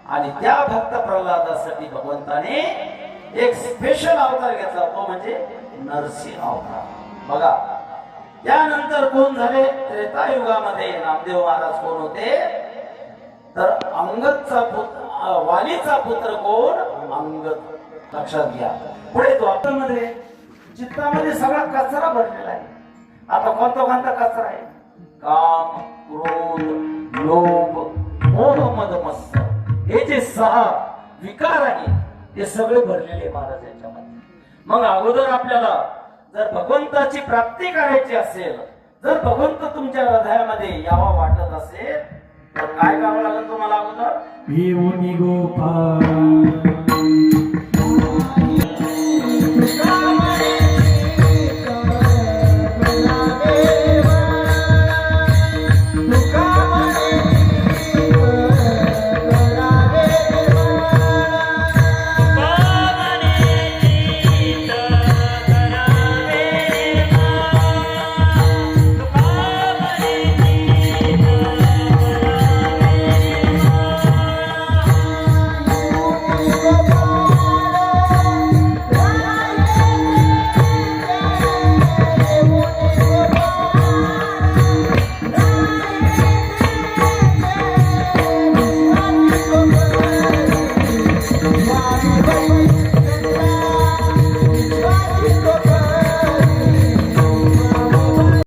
आणि त्या भक्त प्रल्हादासाठी भगवंताने एक स्पेशल अवतार घेतला, तो म्हणजे नरसिंह अवतार. बघा, त्यानंतर कोण झाले? त्रेतायुगामध्ये नामदेव महाराज कोण होते? तर अंगदचा पुत्र, वालीचा पुत्र कोण? अंगद. लक्षात घ्या. पुढे द्वापरमध्ये चित्तामध्ये सगळा कचरा भरलेला आहे. आता कोणता कचरा आहे? काम, क्रोध, लोभ, मोह, मद, मत्सर, हे जे 6 विकार आहेत ते सगळे भरलेले महाराज यांच्यामध्ये. मग अगोदर आपल्याला जर भगवंताची प्राप्ती करायची असेल, जर भगवंत तुमच्या हृदयामध्ये यावा वाटत असेल, तर काय करावं लागेल तुम्हाला? अगोदर गोपाळ